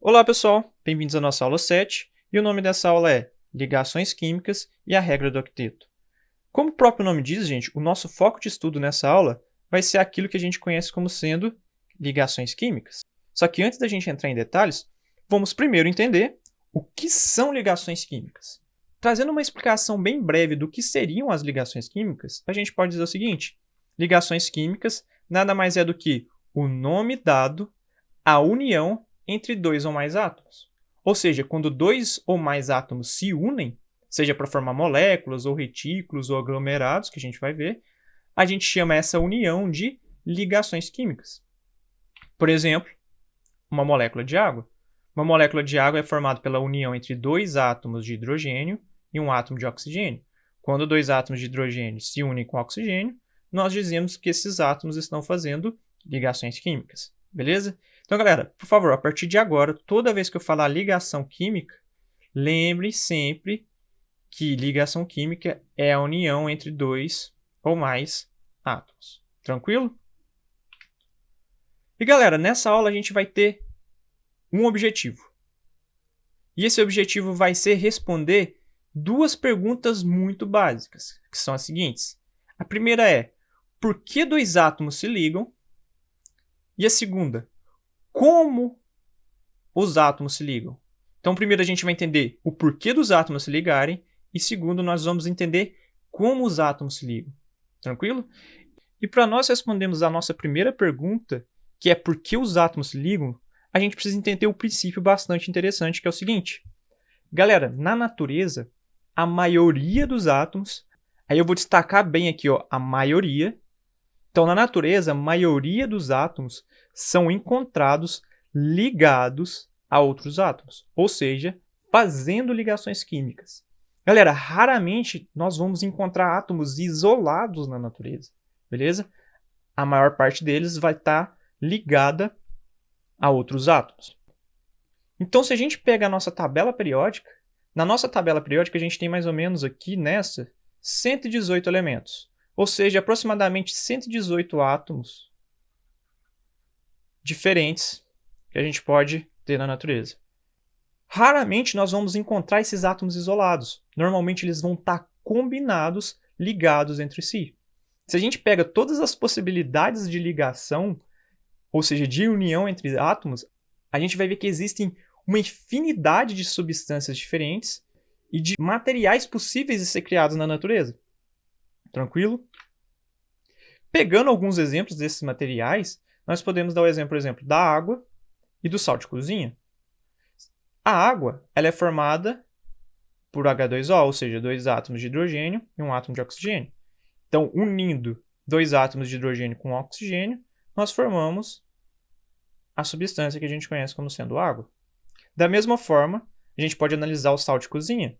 Olá pessoal, bem-vindos à nossa aula 7, e o nome dessa aula é Ligações Químicas e a Regra do Octeto. Como o próprio nome diz, gente, o nosso foco de estudo nessa aula vai ser aquilo que a gente conhece como sendo ligações químicas. Só que antes da gente entrar em detalhes, vamos primeiro entender o que são ligações químicas. Trazendo uma explicação bem breve do que seriam as ligações químicas, a gente pode dizer o seguinte: ligações químicas nada mais é do que o nome dado à união entre dois ou mais átomos. Ou seja, quando dois ou mais átomos se unem, seja para formar moléculas, ou retículos, ou aglomerados, que a gente vai ver, a gente chama essa união de ligações químicas. Por exemplo, uma molécula de água. Uma molécula de água é formada pela união entre dois átomos de hidrogênio e um átomo de oxigênio. Quando dois átomos de hidrogênio se unem com oxigênio, nós dizemos que esses átomos estão fazendo ligações químicas. Beleza? Então, galera, por favor, a partir de agora, toda vez que eu falar ligação química, lembre sempre que ligação química é a união entre dois ou mais átomos. Tranquilo? E, galera, nessa aula a gente vai ter um objetivo. E esse objetivo vai ser responder duas perguntas muito básicas, que são as seguintes. A primeira é: por que dois átomos se ligam? E a segunda: como os átomos se ligam? Então, primeiro a gente vai entender o porquê dos átomos se ligarem e, segundo, nós vamos entender como os átomos se ligam. Tranquilo? E para nós respondermos a nossa primeira pergunta, que é por que os átomos se ligam, a gente precisa entender um princípio bastante interessante, que é o seguinte. Galera, na natureza, a maioria dos átomos, aí eu vou destacar bem aqui, ó, a maioria. Então, na natureza, a maioria dos átomos são encontrados ligados a outros átomos, ou seja, fazendo ligações químicas. Galera, raramente nós vamos encontrar átomos isolados na natureza, beleza? A maior parte deles vai estar ligada a outros átomos. Então, se a gente pega a nossa tabela periódica, na nossa tabela periódica a gente tem mais ou menos aqui nessa 118 elementos, ou seja, aproximadamente 118 átomos diferentes que a gente pode ter na natureza. Raramente nós vamos encontrar esses átomos isolados. Normalmente eles vão estar combinados, ligados entre si. Se a gente pega todas as possibilidades de ligação, ou seja, de união entre átomos, a gente vai ver que existem uma infinidade de substâncias diferentes e de materiais possíveis de ser criados na natureza. Tranquilo? Pegando alguns exemplos desses materiais, nós podemos dar o exemplo, por exemplo, da água e do sal de cozinha. A água ela é formada por H2O, ou seja, dois átomos de hidrogênio e um átomo de oxigênio. Então, unindo dois átomos de hidrogênio com oxigênio, nós formamos a substância que a gente conhece como sendo água. Da mesma forma, a gente pode analisar o sal de cozinha.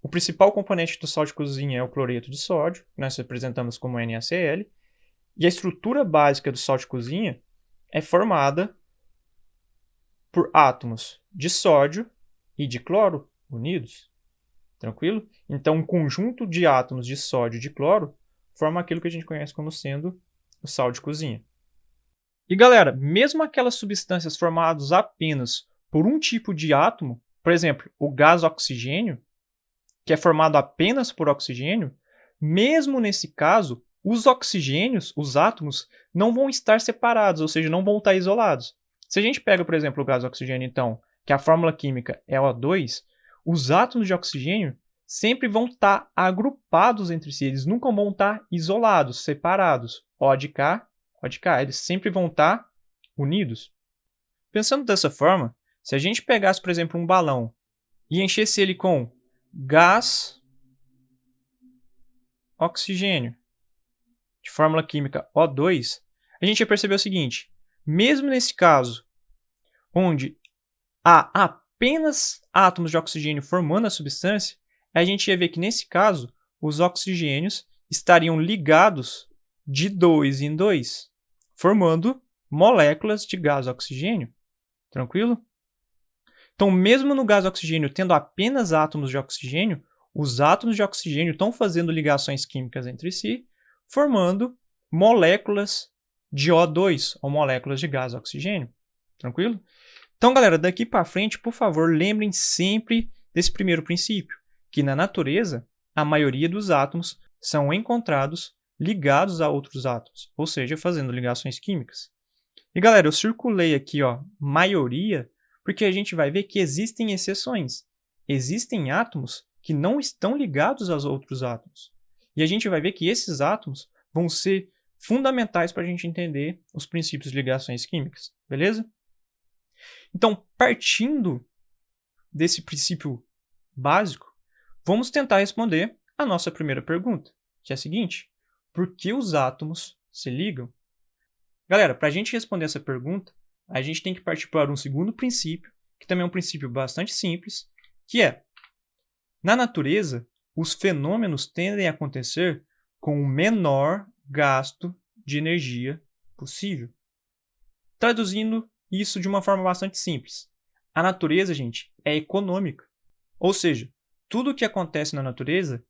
O principal componente do sal de cozinha é o cloreto de sódio, que nós representamos como NaCl, e a estrutura básica do sal de cozinha é formada por átomos de sódio e de cloro unidos. Tranquilo? Então, um conjunto de átomos de sódio e de cloro forma aquilo que a gente conhece como sendo o sal de cozinha. E, galera, mesmo aquelas substâncias formadas apenas por um tipo de átomo, por exemplo, o gás oxigênio, que é formado apenas por oxigênio, mesmo nesse caso, os oxigênios, os átomos, não vão estar separados, ou seja, não vão estar isolados. Se a gente pega, por exemplo, o gás oxigênio, então, que a fórmula química é O2, os átomos de oxigênio sempre vão estar agrupados entre si, eles nunca vão estar isolados, separados. O de cá, eles sempre vão estar unidos. Pensando dessa forma, se a gente pegasse, por exemplo, um balão e enchesse ele com gás oxigênio, de fórmula química O2, a gente ia perceber o seguinte: mesmo nesse caso, onde há apenas átomos de oxigênio formando a substância, a gente ia ver que nesse caso, os oxigênios estariam ligados de 2 em 2, formando moléculas de gás oxigênio. Tranquilo? Então, mesmo no gás oxigênio tendo apenas átomos de oxigênio, os átomos de oxigênio estão fazendo ligações químicas entre si, formando moléculas de O2, ou moléculas de gás oxigênio. Tranquilo? Então, galera, daqui para frente, por favor, lembrem sempre desse primeiro princípio, que na natureza, a maioria dos átomos são encontrados ligados a outros átomos, ou seja, fazendo ligações químicas. E, galera, eu circulei aqui, ó, maioria, porque a gente vai ver que existem exceções. Existem átomos que não estão ligados aos outros átomos. E a gente vai ver que esses átomos vão ser fundamentais para a gente entender os princípios de ligações químicas, beleza? Então, partindo desse princípio básico, vamos tentar responder a nossa primeira pergunta, que é a seguinte: por que os átomos se ligam? Galera, para a gente responder essa pergunta, a gente tem que partir para um segundo princípio, que também é um princípio bastante simples, que é: na natureza, os fenômenos tendem a acontecer com o menor gasto de energia possível. Traduzindo isso de uma forma bastante simples, a natureza, gente, é econômica. Ou seja, tudo o que acontece na natureza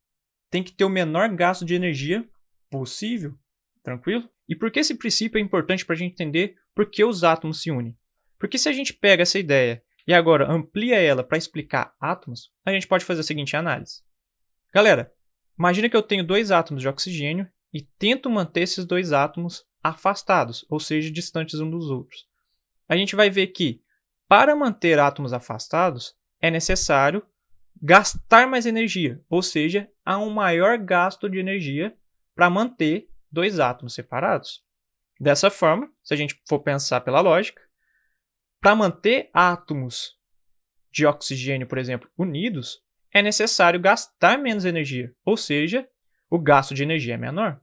tem que ter o menor gasto de energia possível. Tranquilo? E por que esse princípio é importante para a gente entender por que os átomos se unem? Porque se a gente pega essa ideia e agora amplia ela para explicar átomos, a gente pode fazer a seguinte análise. Galera, imagina que eu tenho dois átomos de oxigênio e tento manter esses dois átomos afastados, ou seja, distantes uns dos outros. A gente vai ver que, para manter átomos afastados, é necessário gastar mais energia, ou seja, há um maior gasto de energia para manter dois átomos separados. Dessa forma, se a gente for pensar pela lógica, para manter átomos de oxigênio, por exemplo, unidos, é necessário gastar menos energia, ou seja, o gasto de energia é menor.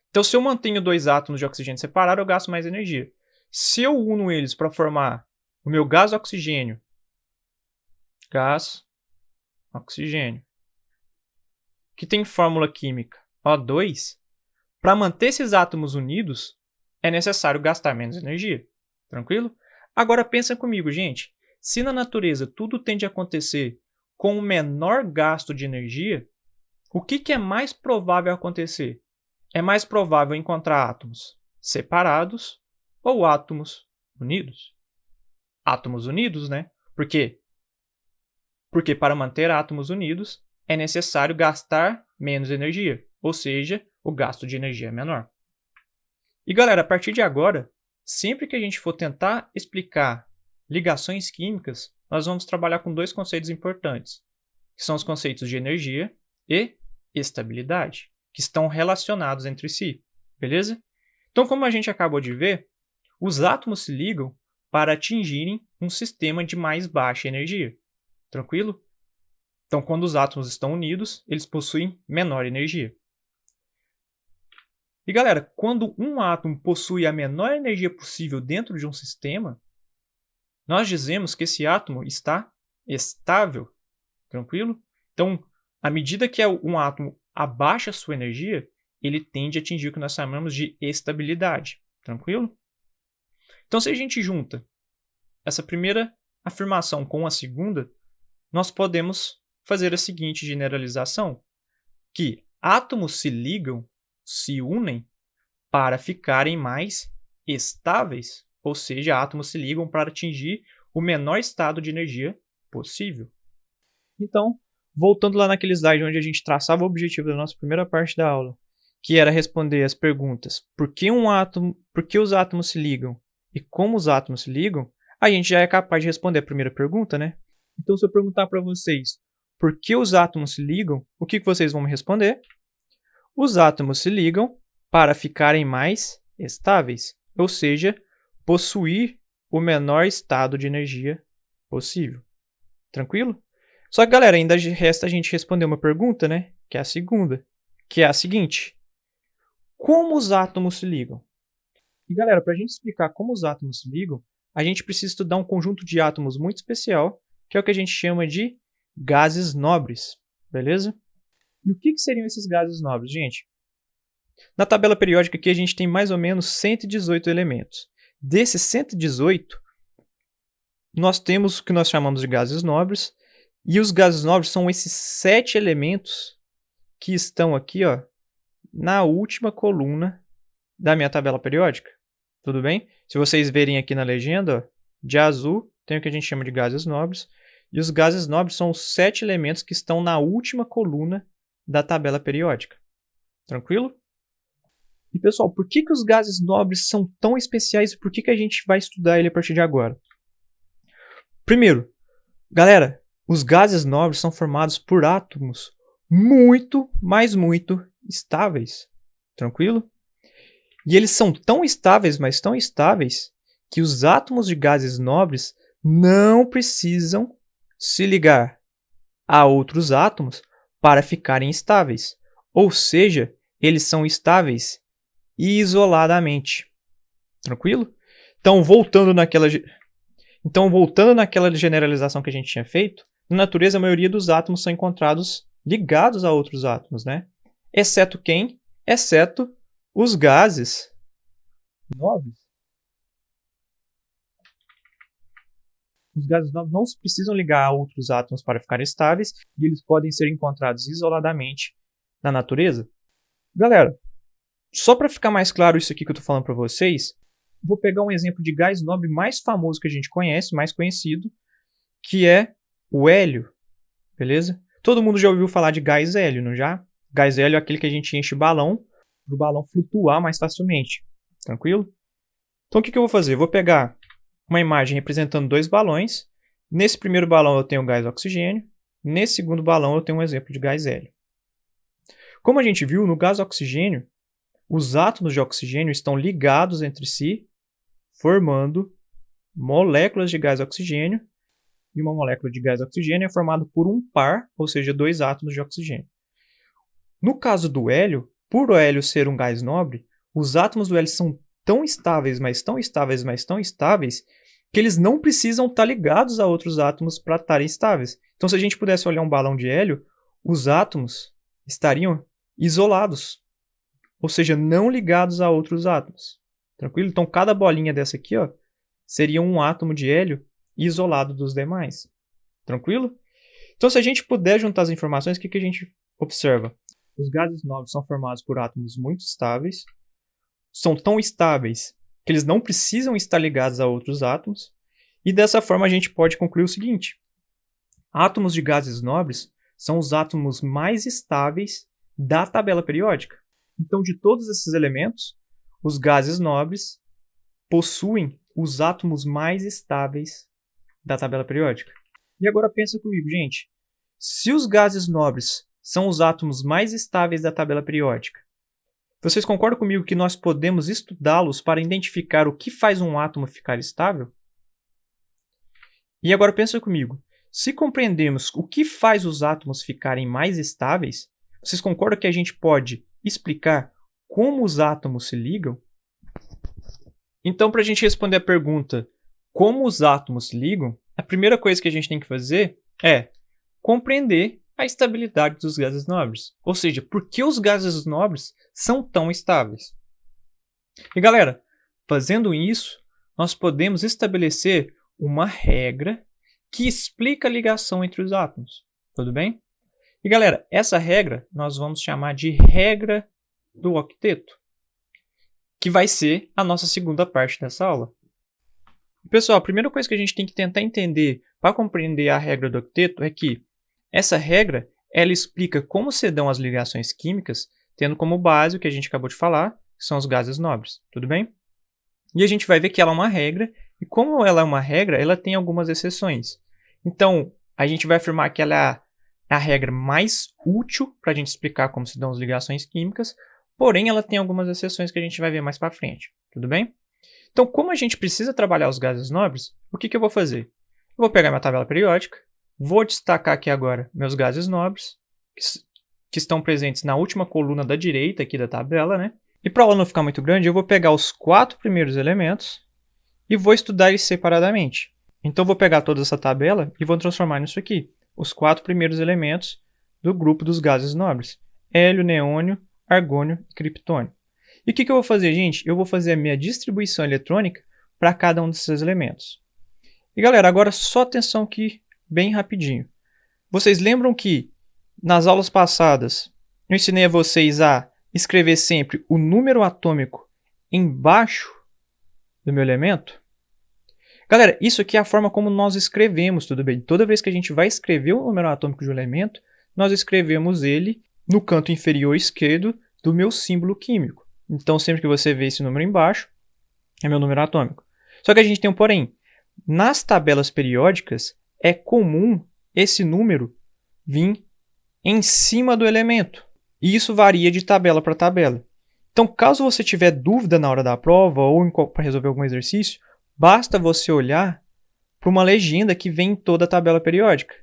Então, se eu mantenho dois átomos de oxigênio separados, eu gasto mais energia. Se eu uno eles para formar o meu gás oxigênio, que tem fórmula química O2, para manter esses átomos unidos, é necessário gastar menos energia. Tranquilo? Agora pensa comigo, gente. Se na natureza tudo tende a acontecer com o menor gasto de energia, o que é mais provável acontecer? É mais provável encontrar átomos separados ou átomos unidos? Átomos unidos, né? Por quê? Porque para manter átomos unidos é necessário gastar menos energia, ou seja, o gasto de energia é menor. E galera, a partir de agora, sempre que a gente for tentar explicar ligações químicas, nós vamos trabalhar com dois conceitos importantes, que são os conceitos de energia e estabilidade, que estão relacionados entre si, beleza? Então, como a gente acabou de ver, os átomos se ligam para atingirem um sistema de mais baixa energia, tranquilo? Então, quando os átomos estão unidos, eles possuem menor energia. E galera, quando um átomo possui a menor energia possível dentro de um sistema, nós dizemos que esse átomo está estável, tranquilo? Então, à medida que um átomo abaixa a sua energia, ele tende a atingir o que nós chamamos de estabilidade, tranquilo? Então, se a gente junta essa primeira afirmação com a segunda, nós podemos fazer a seguinte generalização, que átomos se ligam, se unem para ficarem mais estáveis, ou seja, átomos se ligam para atingir o menor estado de energia possível. Então, voltando lá naquele slide onde a gente traçava o objetivo da nossa primeira parte da aula, que era responder as perguntas: por que os átomos se ligam e como os átomos se ligam, a gente já é capaz de responder a primeira pergunta, né? Então, se eu perguntar para vocês por que os átomos se ligam, o que vocês vão me responder? Os átomos se ligam para ficarem mais estáveis, ou seja, possuir o menor estado de energia possível. Tranquilo? Só que, galera, ainda resta a gente responder uma pergunta, né? Que é a segunda, que é a seguinte: como os átomos se ligam? E, galera, para a gente explicar como os átomos se ligam, a gente precisa estudar um conjunto de átomos muito especial, que é o que a gente chama de gases nobres, beleza? E o que seriam esses gases nobres, gente? Na tabela periódica aqui a gente tem mais ou menos 118 elementos. Desses 118, nós temos o que nós chamamos de gases nobres, e os gases nobres são esses 7 elementos que estão aqui, ó, na última coluna da minha tabela periódica. Tudo bem? Se vocês verem aqui na legenda, ó, de azul, tem o que a gente chama de gases nobres, e os gases nobres são os 7 elementos que estão na última coluna da tabela periódica. Tranquilo? E pessoal, por que os gases nobres são tão especiais e por que a gente vai estudar ele a partir de agora? Primeiro, galera, os gases nobres são formados por átomos muito, mas muito estáveis. Tranquilo? E eles são tão estáveis, mas tão estáveis, que os átomos de gases nobres não precisam se ligar a outros átomos para ficarem estáveis. Ou seja, eles são estáveis isoladamente. Tranquilo? Então, voltando naquela generalização que a gente tinha feito, na natureza a maioria dos átomos são encontrados ligados a outros átomos, né? Exceto quem? Exceto os gases nobres. Os gases nobres não precisam ligar a outros átomos para ficarem estáveis e eles podem ser encontrados isoladamente na natureza. Galera, só para ficar mais claro isso aqui que eu estou falando para vocês, vou pegar um exemplo de gás nobre mais famoso que a gente conhece, mais conhecido, que é o hélio, beleza? Todo mundo já ouviu falar de gás hélio, não já? Gás hélio é aquele que a gente enche balão, para o balão flutuar mais facilmente, tranquilo? Então o que eu vou fazer? Eu vou pegar uma imagem representando 2 balões. Nesse primeiro balão eu tenho o gás oxigênio, nesse segundo balão eu tenho um exemplo de gás hélio. Como a gente viu, no gás oxigênio, os átomos de oxigênio estão ligados entre si, formando moléculas de gás oxigênio, e uma molécula de gás oxigênio é formada por um par, ou seja, 2 átomos de oxigênio. No caso do hélio, por o hélio ser um gás nobre, os átomos do hélio são tão estáveis, mas tão estáveis, mas tão estáveis, que eles não precisam estar ligados a outros átomos para estarem estáveis. Então, se a gente pudesse olhar um balão de hélio, os átomos estariam isolados, ou seja, não ligados a outros átomos. Tranquilo? Então, cada bolinha dessa aqui, ó, seria um átomo de hélio isolado dos demais. Tranquilo? Então, se a gente puder juntar as informações, o que a gente observa? Os gases nobres são formados por átomos muito estáveis, são tão estáveis que eles não precisam estar ligados a outros átomos, e dessa forma a gente pode concluir o seguinte: átomos de gases nobres são os átomos mais estáveis da tabela periódica. Então, de todos esses elementos, os gases nobres possuem os átomos mais estáveis da tabela periódica. E agora pensa comigo, gente. Se os gases nobres são os átomos mais estáveis da tabela periódica, vocês concordam comigo que nós podemos estudá-los para identificar o que faz um átomo ficar estável? E agora pensa comigo. Se compreendemos o que faz os átomos ficarem mais estáveis, vocês concordam que a gente pode explicar como os átomos se ligam? Então, para a gente responder a pergunta como os átomos se ligam, a primeira coisa que a gente tem que fazer é compreender a estabilidade dos gases nobres. Ou seja, por que os gases nobres são tão estáveis? E galera, fazendo isso, nós podemos estabelecer uma regra que explica a ligação entre os átomos. Tudo bem? E galera, essa regra nós vamos chamar de regra do octeto, que vai ser a nossa segunda parte dessa aula. Pessoal, a primeira coisa que a gente tem que tentar entender para compreender a regra do octeto é que essa regra ela explica como se dão as ligações químicas, tendo como base o que a gente acabou de falar, que são os gases nobres. Tudo bem? E a gente vai ver que ela é uma regra, e como ela é uma regra, ela tem algumas exceções. Então, a gente vai afirmar que ela é a regra mais útil para a gente explicar como se dão as ligações químicas, porém ela tem algumas exceções que a gente vai ver mais para frente. Tudo bem? Então, como a gente precisa trabalhar os gases nobres, o que eu vou fazer? Eu vou pegar minha tabela periódica, vou destacar aqui agora meus gases nobres, que estão presentes na última coluna da direita aqui da tabela, né? E para a aula não ficar muito grande, eu vou pegar os 4 primeiros elementos e vou estudar eles separadamente. Então, eu vou pegar toda essa tabela e vou transformar nisso aqui. Os 4 primeiros elementos do grupo dos gases nobres. Hélio, neônio, argônio e criptônio. E o que eu vou fazer, gente? Eu vou fazer a minha distribuição eletrônica para cada um desses elementos. E galera, agora só atenção aqui, bem rapidinho. Vocês lembram que nas aulas passadas eu ensinei a vocês a escrever sempre o número atômico embaixo do meu elemento? Galera, isso aqui é a forma como nós escrevemos, tudo bem? Toda vez que a gente vai escrever o número atômico de um elemento, nós escrevemos ele no canto inferior esquerdo do meu símbolo químico. Então, sempre que você vê esse número embaixo, é meu número atômico. Só que a gente tem um porém. Nas tabelas periódicas, é comum esse número vir em cima do elemento. E isso varia de tabela para tabela. Então, caso você tiver dúvida na hora da prova ou para resolver algum exercício, basta você olhar para uma legenda que vem em toda a tabela periódica.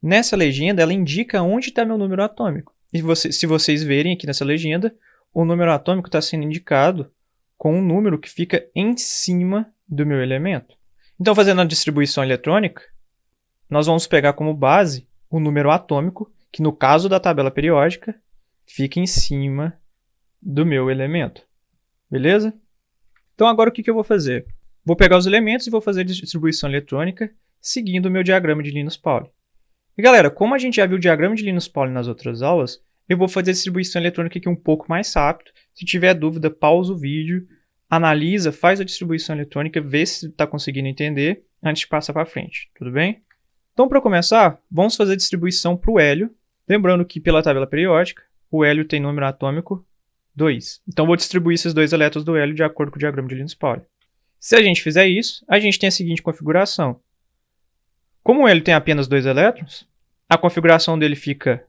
Nessa legenda, ela indica onde está meu número atômico. E se vocês verem aqui nessa legenda, o número atômico está sendo indicado com um número que fica em cima do meu elemento. Então, fazendo a distribuição eletrônica, nós vamos pegar como base o número atômico, que no caso da tabela periódica, fica em cima do meu elemento. Beleza? Então, agora o que eu vou fazer? Vou pegar os elementos e vou fazer a distribuição eletrônica seguindo o meu diagrama de Linus-Pauling. E galera, como a gente já viu o diagrama de Linus-Pauling nas outras aulas, eu vou fazer a distribuição eletrônica aqui um pouco mais rápido. Se tiver dúvida, pausa o vídeo, analisa, faz a distribuição eletrônica, vê se está conseguindo entender antes de passar para frente. Tudo bem? Então, para começar, vamos fazer a distribuição para o hélio. Lembrando que pela tabela periódica, o hélio tem número atômico 2. Então, vou distribuir esses 2 elétrons do hélio de acordo com o diagrama de Linus-Pauling. Se a gente fizer isso, a gente tem a seguinte configuração. Como o hélio tem apenas 2 elétrons, a configuração dele fica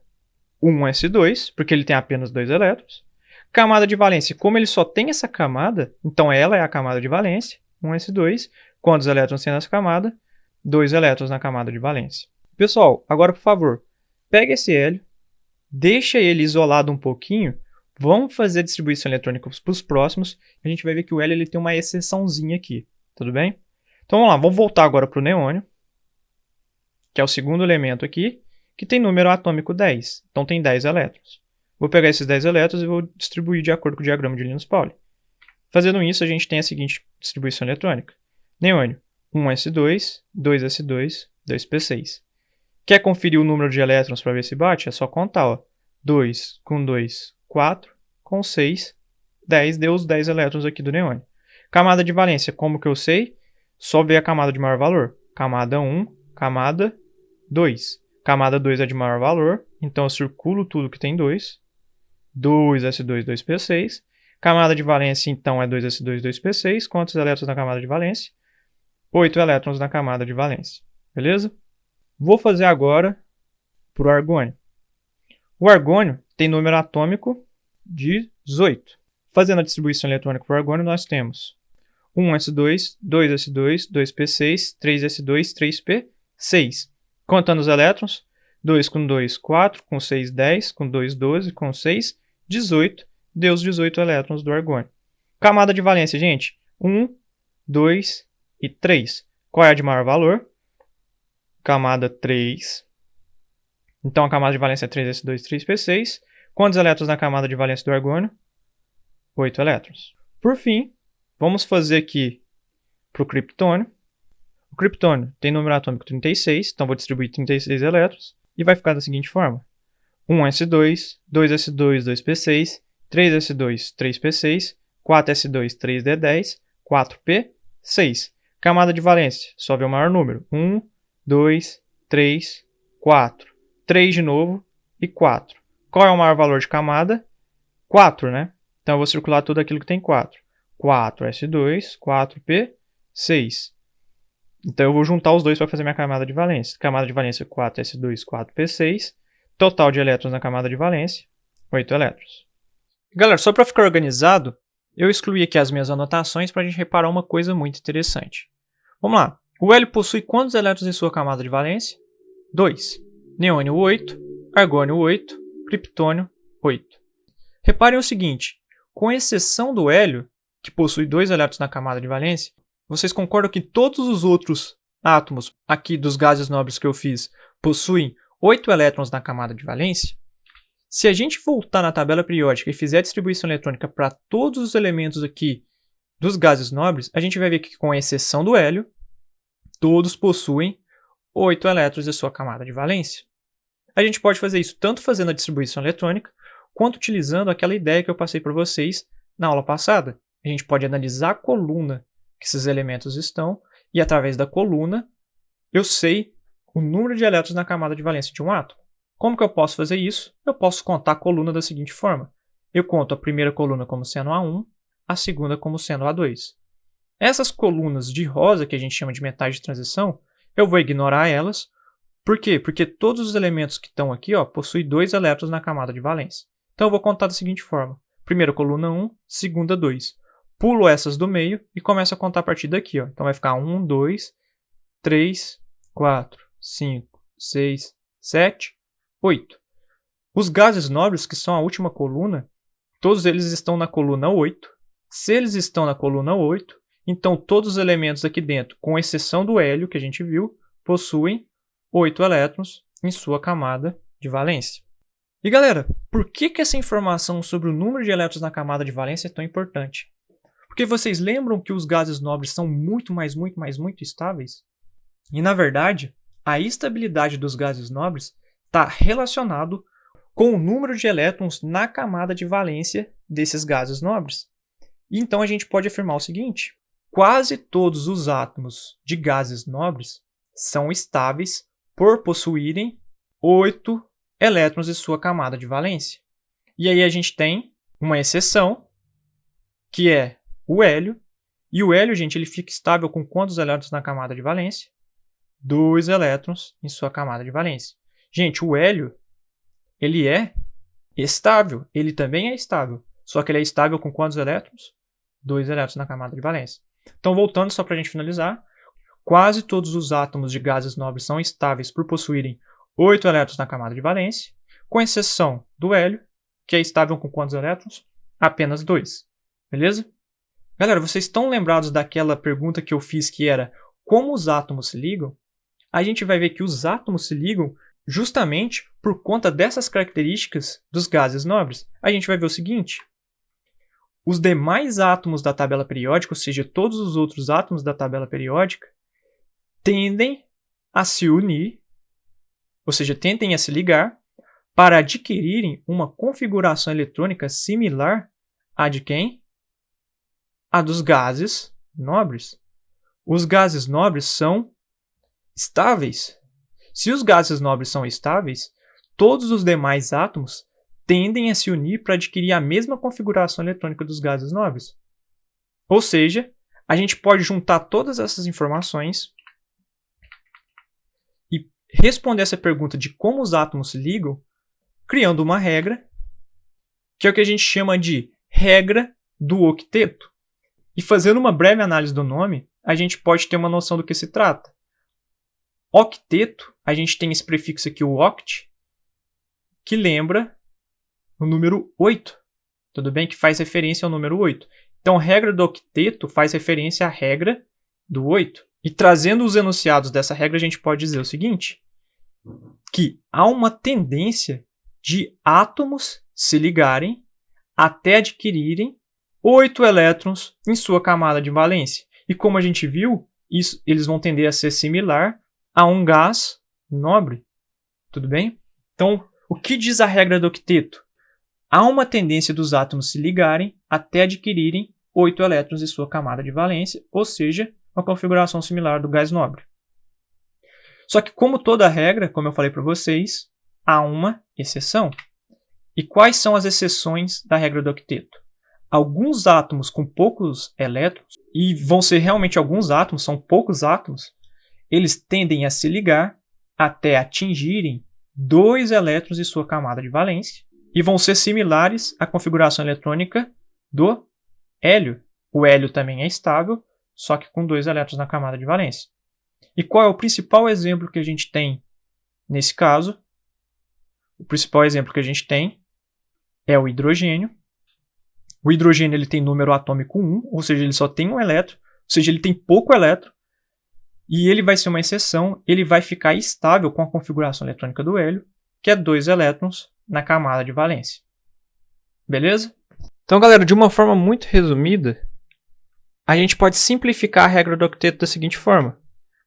1s2, porque ele tem apenas 2 elétrons. Camada de valência, como ele só tem essa camada, então ela é a camada de valência, 1s2. Quantos elétrons tem nessa camada? 2 elétrons na camada de valência. Pessoal, agora por favor, pega esse hélio, deixa ele isolado um pouquinho, vamos fazer a distribuição eletrônica para os próximos, a gente vai ver que o hélio ele tem uma exceçãozinha aqui, tudo bem? Então vamos lá, vamos voltar agora para o neônio, que é o segundo elemento aqui, que tem número atômico 10, então tem 10 elétrons. Vou pegar esses 10 elétrons e vou distribuir de acordo com o diagrama de Linus-Pauling. Fazendo isso, a gente tem a seguinte distribuição eletrônica. Neônio, 1s2, 2s2, 2p6. Quer conferir o número de elétrons para ver se bate? É só contar, ó. 2 com 2, 4, com 6, 10, deu os 10 elétrons aqui do neônio. Camada de valência, como que eu sei? Só ver a camada de maior valor. Camada 1, camada 2. Camada 2 é de maior valor, então eu circulo tudo que tem 2. 2s2, 2p6. Camada de valência, então, é 2s2, 2p6. Quantos elétrons na camada de valência? 8 elétrons na camada de valência. Beleza? Vou fazer agora para o argônio. O argônio tem número atômico 18. Fazendo a distribuição eletrônica para o argônio, nós temos 1s2, 2s2, 2p6, 3s2, 3p6. Contando os elétrons, 2 com 2, 4, com 6, 10, com 2, 12, com 6, 18. Deu os 18 elétrons do argônio. Camada de valência, gente, 1, 2 e 3. Qual é a de maior valor? Camada 3. Então, a camada de valência é 3s2, 3p6. Quantos elétrons na camada de valência do argônio? 8 elétrons. Por fim, vamos fazer aqui para o criptônio. O criptônio tem número atômico 36, então vou distribuir 36 elétrons. E vai ficar da seguinte forma. 1s2, 2s2, 2p6, 3s2, 3p6, 4s2, 3d10, 4p6. Camada de valência, só ver o maior número. 1, 2, 3, 4. 3 de novo e 4. Qual é o maior valor de camada? 4, né? Então eu vou circular tudo aquilo que tem 4. 4s2, 4p6. Então eu vou juntar os dois para fazer minha camada de valência. Camada de valência 4s2, 4p6. Total de elétrons na camada de valência, 8 elétrons. Galera, só para ficar organizado, eu excluí aqui as minhas anotações para a gente reparar uma coisa muito interessante. Vamos lá. O hélio possui quantos elétrons em sua camada de valência? 2. Neônio 8, argônio 8, criptônio 8. Reparem o seguinte, com exceção do hélio, que possui 2 elétrons na camada de valência, vocês concordam que todos os outros átomos aqui dos gases nobres que eu fiz possuem 8 elétrons na camada de valência? Se a gente voltar na tabela periódica e fizer a distribuição eletrônica para todos os elementos aqui dos gases nobres, a gente vai ver que, com exceção do hélio, todos possuem 8 elétrons em sua camada de valência. A gente pode fazer isso tanto fazendo a distribuição eletrônica, quanto utilizando aquela ideia que eu passei para vocês na aula passada. A gente pode analisar a coluna que esses elementos estão E através da coluna, eu sei o número de elétrons na camada de valência de um átomo. Como que eu posso fazer isso? Eu posso contar a coluna da seguinte forma. Eu conto a primeira coluna como sendo A1, a segunda como sendo A2. Essas colunas de rosa, que a gente chama de metais de transição, eu vou ignorar elas. Por quê? Porque todos os elementos que estão aqui possuem 2 elétrons na camada de valência. Então eu vou contar da seguinte forma. Primeira coluna 1, segunda 2. Pulo essas do meio e começo a contar a partir daqui. Então vai ficar 1, 2, 3, 4, 5, 6, 7, 8. Os gases nobres, que são a última coluna, todos eles estão na coluna 8. Se eles estão na coluna 8, então todos os elementos aqui dentro, com exceção do hélio que a gente viu, possuem 8 elétrons em sua camada de valência. E galera, por que essa informação sobre o número de elétrons na camada de valência é tão importante? Porque vocês lembram que os gases nobres são muito estáveis? E na verdade, a estabilidade dos gases nobres está relacionado com o número de elétrons na camada de valência desses gases nobres. E então a gente pode afirmar o seguinte: quase todos os átomos de gases nobres são estáveis por possuírem 8 elétrons em sua camada de valência. E aí a gente tem uma exceção, que é o hélio. E o hélio, gente, ele fica estável com quantos elétrons na camada de valência? 2 elétrons em sua camada de valência. Gente, o hélio, ele é estável. Ele também é estável. Só que ele é estável com quantos elétrons? 2 elétrons na camada de valência. Então, voltando só para a gente finalizar, quase todos os átomos de gases nobres são estáveis por possuírem 8 elétrons na camada de valência, com exceção do hélio, que é estável com quantos elétrons? Apenas 2. Beleza? Galera, vocês estão lembrados daquela pergunta que eu fiz que era como os átomos se ligam? A gente vai ver que os átomos se ligam justamente por conta dessas características dos gases nobres. A gente vai ver o seguinte: os demais átomos da tabela periódica, ou seja, todos os outros átomos da tabela periódica, tendem a se unir, ou seja, tendem a se ligar para adquirirem uma configuração eletrônica similar à de quem? A dos gases nobres. Os gases nobres são estáveis. Se os gases nobres são estáveis, todos os demais átomos tendem a se unir para adquirir a mesma configuração eletrônica dos gases nobres. Ou seja, a gente pode juntar todas essas informações e responder essa pergunta de como os átomos se ligam, criando uma regra, que é o que a gente chama de regra do octeto. E fazendo uma breve análise do nome, a gente pode ter uma noção do que se trata. Octeto, a gente tem esse prefixo aqui, o oct, que lembra o número 8. Tudo bem? Que faz referência ao número 8. Então, a regra do octeto faz referência à regra do 8. E trazendo os enunciados dessa regra, a gente pode dizer o seguinte: que há uma tendência de átomos se ligarem até adquirirem 8 elétrons em sua camada de valência. E como a gente viu, eles vão tender a ser similar a um gás nobre. Tudo bem? Então, o que diz a regra do octeto? Há uma tendência dos átomos se ligarem até adquirirem 8 elétrons em sua camada de valência, ou seja, uma configuração similar do gás nobre. Só que, como toda regra, como eu falei para vocês, há uma exceção. E quais são as exceções da regra do octeto? Alguns átomos com poucos elétrons, e vão ser realmente alguns átomos, são poucos átomos, eles tendem a se ligar até atingirem 2 elétrons em sua camada de valência e vão ser similares à configuração eletrônica do hélio. O hélio também é estável, só que com 2 elétrons na camada de valência. E qual é o principal exemplo que a gente tem nesse caso? O principal exemplo que a gente tem é o hidrogênio. O hidrogênio ele tem número atômico 1, ou seja, ele só tem um elétron, ou seja, ele tem pouco elétron, e ele vai ser uma exceção, ele vai ficar estável com a configuração eletrônica do hélio, que é 2 elétrons na camada de valência. Beleza? Então, galera, de uma forma muito resumida, a gente pode simplificar a regra do octeto da seguinte forma.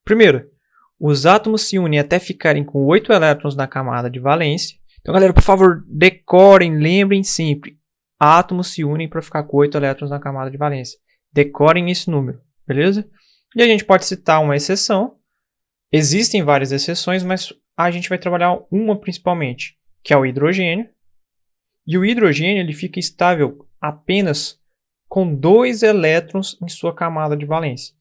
Primeiro, os átomos se unem até ficarem com 8 elétrons na camada de valência. Então, galera, por favor, decorem, lembrem sempre. Átomos se unem para ficar com 8 elétrons na camada de valência. Decorem esse número, beleza? E a gente pode citar uma exceção. Existem várias exceções, mas a gente vai trabalhar uma principalmente, que é o hidrogênio. E o hidrogênio ele fica estável apenas com 2 elétrons em sua camada de valência.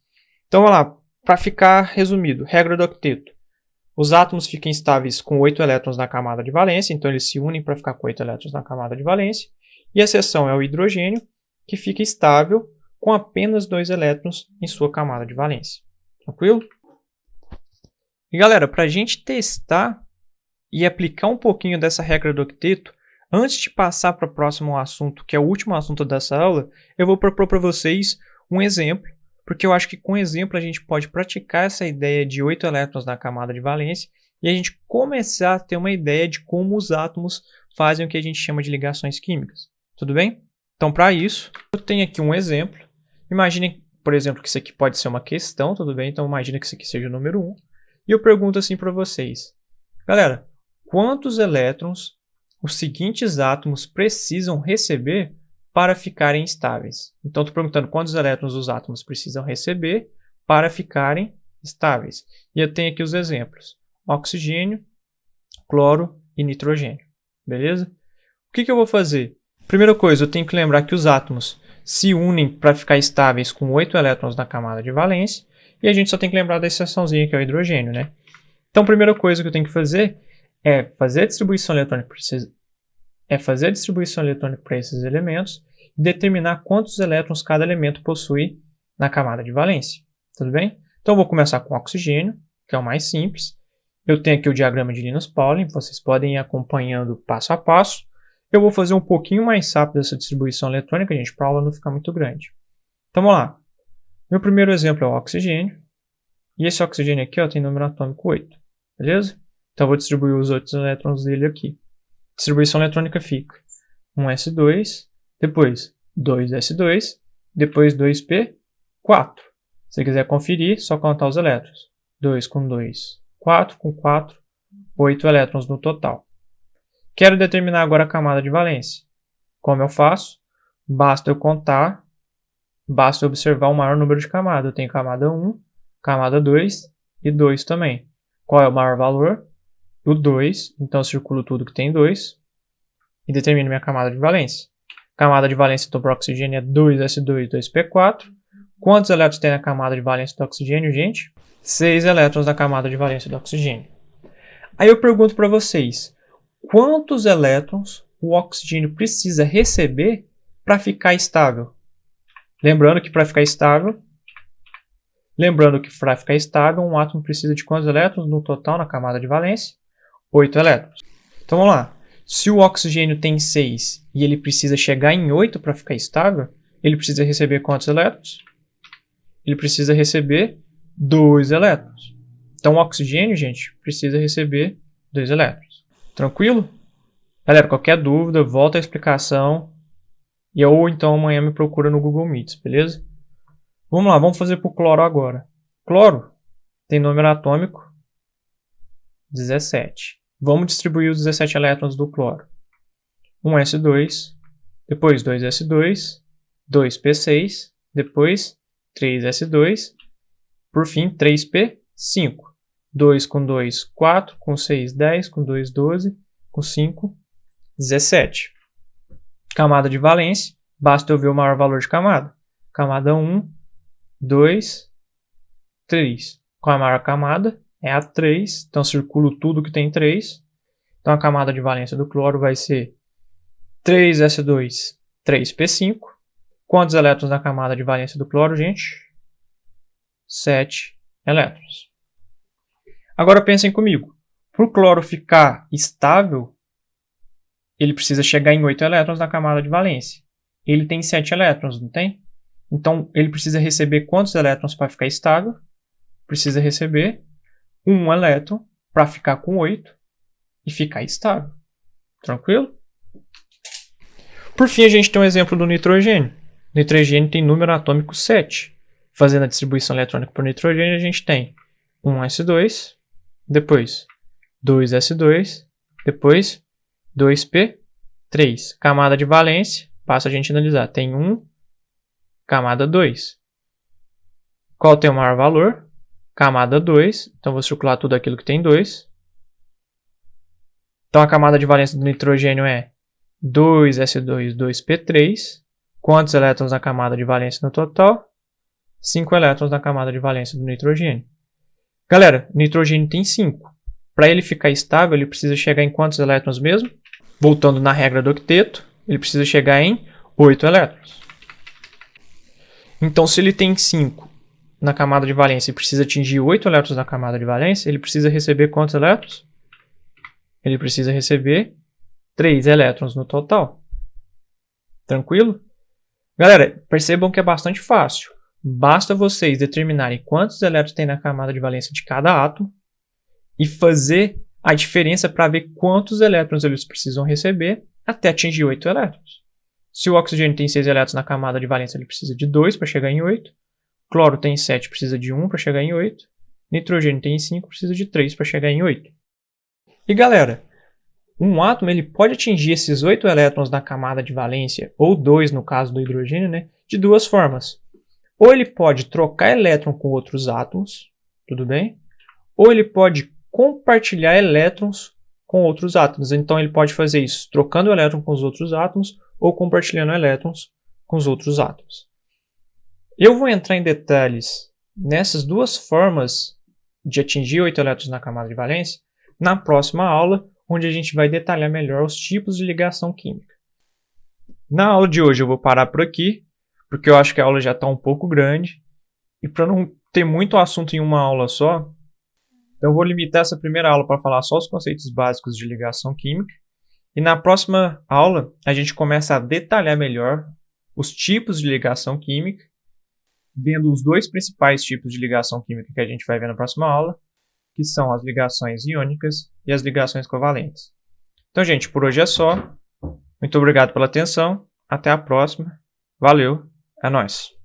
Então, vamos lá, para ficar resumido, regra do octeto. Os átomos ficam estáveis com 8 elétrons na camada de valência, então eles se unem para ficar com 8 elétrons na camada de valência. E a exceção é o hidrogênio, que fica estável com apenas 2 elétrons em sua camada de valência. Tranquilo? E galera, para a gente testar e aplicar um pouquinho dessa regra do octeto, antes de passar para o próximo assunto, que é o último assunto dessa aula, eu vou propor para vocês um exemplo, porque eu acho que com exemplo a gente pode praticar essa ideia de 8 elétrons na camada de valência e a gente começar a ter uma ideia de como os átomos fazem o que a gente chama de ligações químicas. Tudo bem? Então, para isso, eu tenho aqui um exemplo. Imagine, por exemplo, que isso aqui pode ser uma questão, tudo bem? Então, imagine que isso aqui seja o número 1. E eu pergunto assim para vocês. Galera, quantos elétrons os seguintes átomos precisam receber para ficarem estáveis? Então, estou perguntando quantos elétrons os átomos precisam receber para ficarem estáveis. E eu tenho aqui os exemplos. Oxigênio, cloro e nitrogênio. Beleza? O que eu vou fazer? Primeira coisa, eu tenho que lembrar que os átomos se unem para ficar estáveis com 8 elétrons na camada de valência. E a gente só tem que lembrar da exceçãozinha que é o hidrogênio, né? Então, a primeira coisa que eu tenho que fazer é fazer a distribuição eletrônica para esses elementos e determinar quantos elétrons cada elemento possui na camada de valência. Tudo bem? Então, eu vou começar com oxigênio, que é o mais simples. Eu tenho aqui o diagrama de Linus-Pauling, vocês podem ir acompanhando passo a passo. Eu vou fazer um pouquinho mais rápido essa distribuição eletrônica, gente, para a aula não ficar muito grande. Então, vamos lá. Meu primeiro exemplo é o oxigênio. E esse oxigênio aqui ó, tem número atômico 8. Beleza? Então, eu vou distribuir os outros elétrons dele aqui. Distribuição eletrônica fica 1s2, depois 2s2, depois 2p4. Se você quiser conferir, só contar os elétrons. 2 com 2, 4 com 4, 8 elétrons no total. Quero determinar agora a camada de valência. Como eu faço? Basta eu contar, basta eu observar o maior número de camadas. Eu tenho camada 1, camada 2 e 2 também. Qual é o maior valor? O 2, então eu circulo tudo que tem 2 e determino minha camada de valência. Camada de valência do oxigênio é 2s2, 2p4. Quantos elétrons tem na camada de valência do oxigênio, gente? 6 elétrons na camada de valência do oxigênio. Aí eu pergunto para vocês, quantos elétrons o oxigênio precisa receber para ficar estável? Lembrando que para ficar estável, um átomo precisa de quantos elétrons no total na camada de valência? 8 elétrons. Então vamos lá. Se o oxigênio tem 6 e ele precisa chegar em 8 para ficar estável, ele precisa receber quantos elétrons? Ele precisa receber 2 elétrons. Então o oxigênio, gente, precisa receber 2 elétrons. Tranquilo? Galera, qualquer dúvida, volta à explicação. Ou então amanhã me procura no Google Meets, beleza? Vamos lá, vamos fazer para o cloro agora. Cloro tem número atômico 17. Vamos distribuir os 17 elétrons do cloro. 1s2, depois 2s2, 2p6, depois 3s2, por fim 3p5. 2 com 2, 4, com 6, 10, com 2, 12, com 5, 17. Camada de valência, basta eu ver o maior valor de camada. Camada 1, 2, 3. Qual é a maior camada? É a 3, então circulo tudo que tem 3. Então a camada de valência do cloro vai ser 3s2, 3p5. Quantos elétrons na camada de valência do cloro, gente? 7 elétrons. Agora pensem comigo. Para o cloro ficar estável, ele precisa chegar em 8 elétrons na camada de valência. Ele tem 7 elétrons, não tem? Então, ele precisa receber quantos elétrons para ficar estável? Precisa receber 1 elétron para ficar com 8 e ficar estável. Tranquilo? Por fim, a gente tem um exemplo do nitrogênio. O nitrogênio tem número atômico 7. Fazendo a distribuição eletrônica para o nitrogênio, a gente tem 1s2, depois 2s2, depois 2p3. Camada de valência, basta a gente analisar. Tem 1, camada 2. Qual tem o maior valor? Camada 2. Então, vou circular tudo aquilo que tem 2. Então, a camada de valência do nitrogênio é 2s2, 2p3. Quantos elétrons na camada de valência no total? 5 elétrons na camada de valência do nitrogênio. Galera, o nitrogênio tem 5. Para ele ficar estável, ele precisa chegar em quantos elétrons mesmo? Voltando na regra do octeto, ele precisa chegar em 8 elétrons. Então, se ele tem 5 na camada de valência e precisa atingir 8 elétrons na camada de valência, ele precisa receber quantos elétrons? Ele precisa receber 3 elétrons no total. Tranquilo? Galera, percebam que é bastante fácil. Basta vocês determinarem quantos elétrons tem na camada de valência de cada átomo e fazer a diferença para ver quantos elétrons eles precisam receber até atingir 8 elétrons. Se o oxigênio tem 6 elétrons na camada de valência, ele precisa de 2 para chegar em 8. Cloro tem 7, precisa de 1 para chegar em 8. Nitrogênio tem 5, precisa de 3 para chegar em 8. E galera, um átomo ele pode atingir esses 8 elétrons na camada de valência, ou 2 no caso do hidrogênio, né, de duas formas. Ou ele pode trocar elétron com outros átomos, tudo bem? Ou ele pode compartilhar elétrons com outros átomos. Então ele pode fazer isso trocando o elétron com os outros átomos ou compartilhando elétrons com os outros átomos. Eu vou entrar em detalhes nessas duas formas de atingir 8 elétrons na camada de valência na próxima aula, onde a gente vai detalhar melhor os tipos de ligação química. Na aula de hoje eu vou parar por aqui, porque eu acho que a aula já está um pouco grande, e para não ter muito assunto em uma aula só, eu vou limitar essa primeira aula para falar só os conceitos básicos de ligação química, e na próxima aula a gente começa a detalhar melhor os tipos de ligação química, vendo os dois principais tipos de ligação química que a gente vai ver na próxima aula, que são as ligações iônicas e as ligações covalentes. Então, gente, por hoje é só. Muito obrigado pela atenção. Até a próxima. Valeu. É nóis.